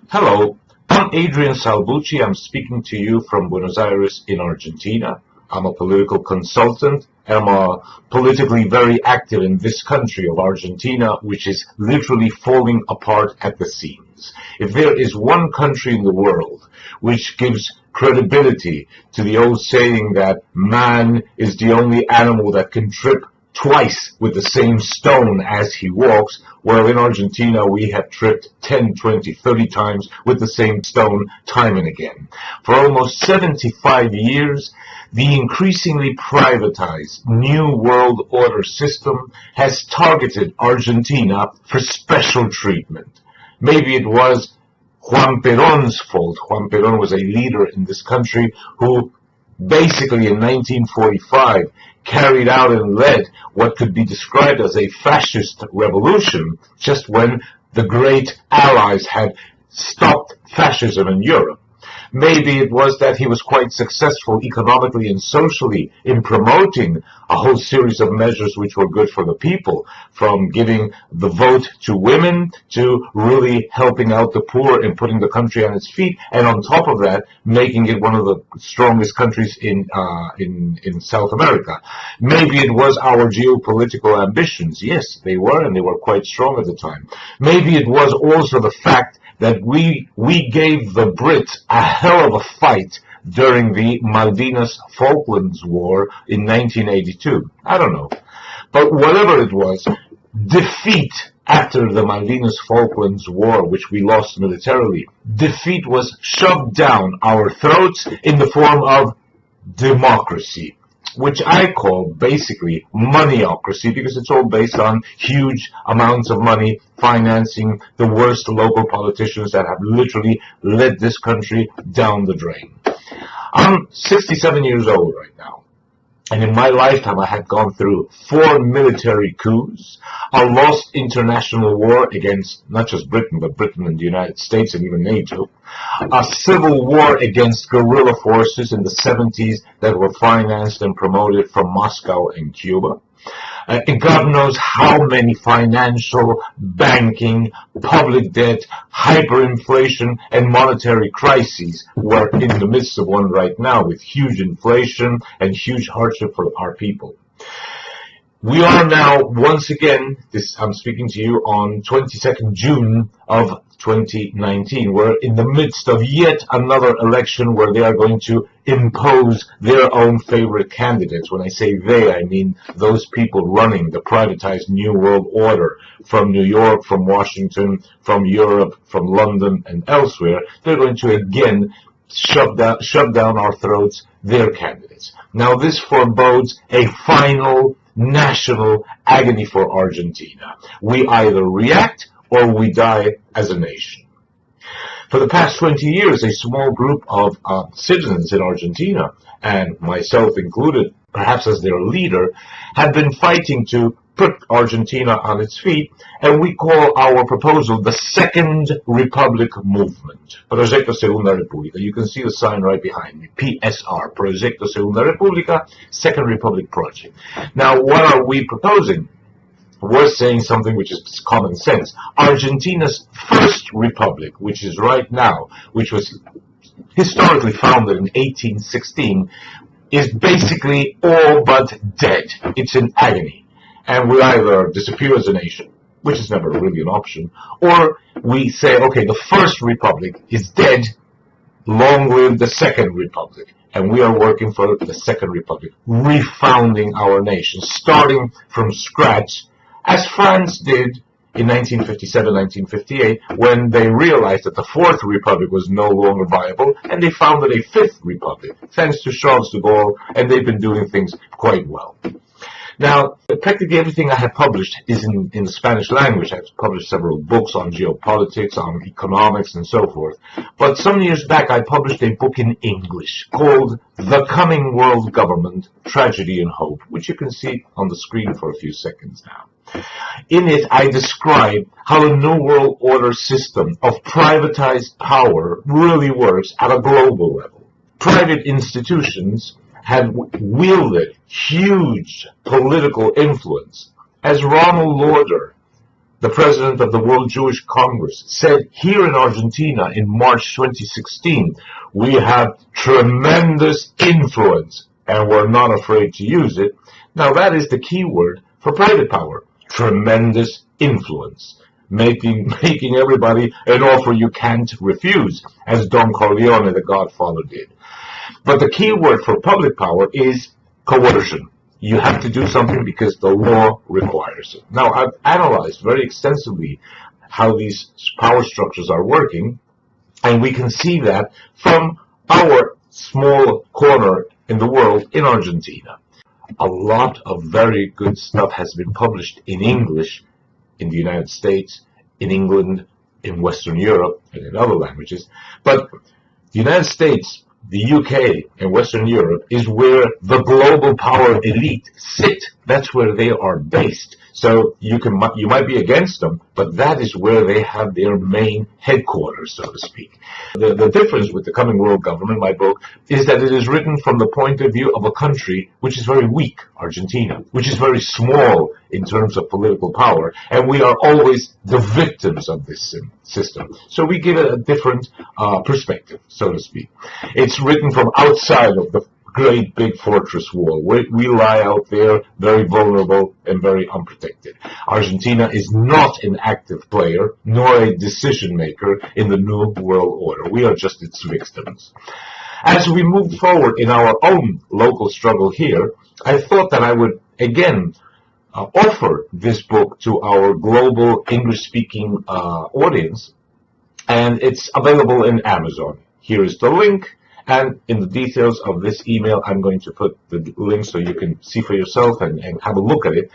Hello, I'm Adrian Salbuchi. I'm speaking to you from Buenos Aires in Argentina. I'm a political consultant and I'm politically very active in this country of Argentina, which is literally falling apart at the seams. If there is one country in the world which gives credibility to the old saying that man is the only animal that can trip twice with the same stone as he walks, well, in Argentina we have tripped 10, 20, 30 times with the same stone time and again. For almost 75 years, the increasingly privatized New World Order system has targeted Argentina for special treatment. Maybe it was Juan Perón's fault. Juan Perón was a leader in this country who basically in 1945 carried out and led what could be described as a fascist revolution just when the great allies had stopped fascism in Europe. Maybe it was that he was quite successful economically and socially in promoting a whole series of measures which were good for the people, from giving the vote to women to really helping out the poor and putting the country on its feet, and on top of that, making it one of the strongest countries in South America. Maybe it was our geopolitical ambitions. Yes, they were, and they were quite strong at the time. Maybe it was also the fact that we gave the Brits a hell of a fight during the Malvinas Falklands War in 1982. I don't know. But whatever it was, defeat after the Malvinas Falklands War, which we lost militarily, defeat was shoved down our throats in the form of democracy, which I call basically moneyocracy, because it's all based on huge amounts of money financing the worst local politicians that have literally led this country down the drain. I'm 67 years old right now, and in my lifetime I had gone through 4 military coups, a lost international war against not just Britain, but Britain and the United States and even NATO, a civil war against guerrilla forces in the 70s that were financed and promoted from Moscow and Cuba. And God knows how many financial, banking, public debt, hyperinflation, and monetary crises we're in the midst of one right now, with huge inflation and huge hardship for our people. We are now, once again, I'm speaking to you on 22nd June of 2019. We're in the midst of yet another election where they are going to impose their own favorite candidates. When I say they, I mean those people running the privatized New World Order from New York, from Washington, from Europe, from London, and elsewhere. They're going to again shove down our throats their candidates. Now this forebodes a final national agony for Argentina. We either react or we die as a nation. For the past 20 years, a small group of citizens in Argentina, and myself included, perhaps as their leader, have been fighting to put Argentina on its feet, and we call our proposal the Second Republic Movement. Proyecto Segunda República. You can see the sign right behind me. PSR. Proyecto Segunda República, Second Republic Project. Now, what are we proposing? We're saying something which is common sense. Argentina's first republic, which is right now, which was historically founded in 1816, is basically all but dead. It's in agony. And we either disappear as a nation, which is never really an option, or we say, okay, the first republic is dead, long live the second republic. And we are working for the second republic, refounding our nation, starting from scratch, as France did in 1957, 1958, when they realized that the fourth republic was no longer viable, and they founded a fifth republic, thanks to Charles de Gaulle, and they've been doing things quite well. Now, practically everything I have published is in the Spanish language. I've published several books on geopolitics, on economics, and so forth. But some years back, I published a book in English called The Coming World Government, Tragedy and Hope, which you can see on the screen for a few seconds now. In it, I describe how the New World Order system of privatized power really works at a global level. Private institutions have wielded huge political influence. As Ronald Lauder the president of the World Jewish Congress, said here in Argentina in March 2016, we have tremendous influence and we're not afraid to use it. Now that is the key word for private power, tremendous influence, making everybody an offer you can't refuse, as Don Corleone, the Godfather, did. But the key word for public power is coercion. You have to do something because the law requires it. Now, I've analyzed very extensively how these power structures are working, and we can see that from our small corner in the world in Argentina. A lot of very good stuff has been published in English in the United States, in England, in Western Europe, and in other languages. But the United States, the UK, and Western Europe is where the global power elite sit. That's where they are based. So you might be against them, but that is where they have their main headquarters, so to speak. The difference with the Coming World Government, my book, is that it is written from the point of view of a country which is very weak, Argentina, which is very small in terms of political power, and we are always the victims of this system. So we give it a different perspective, so to speak. It's written from outside of the great big fortress wall. We lie out there very vulnerable and very unprotected. Argentina is not an active player nor a decision maker in the new world order. We are just its victims. As we move forward in our own local struggle here, I thought that I would again offer this book to our global English-speaking audience, and it's available in Amazon. Here is the link. And in the details of this email, I'm going to put the link so you can see for yourself and have a look at it.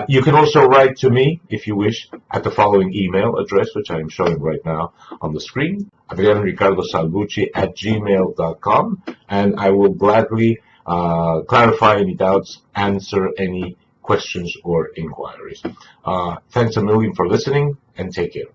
You can also write to me, if you wish, at the following email address, which I am showing right now on the screen, adrianricardosalbuchi@gmail.com, and I will gladly clarify any doubts, answer any questions or inquiries. Thanks a million for listening, and take care.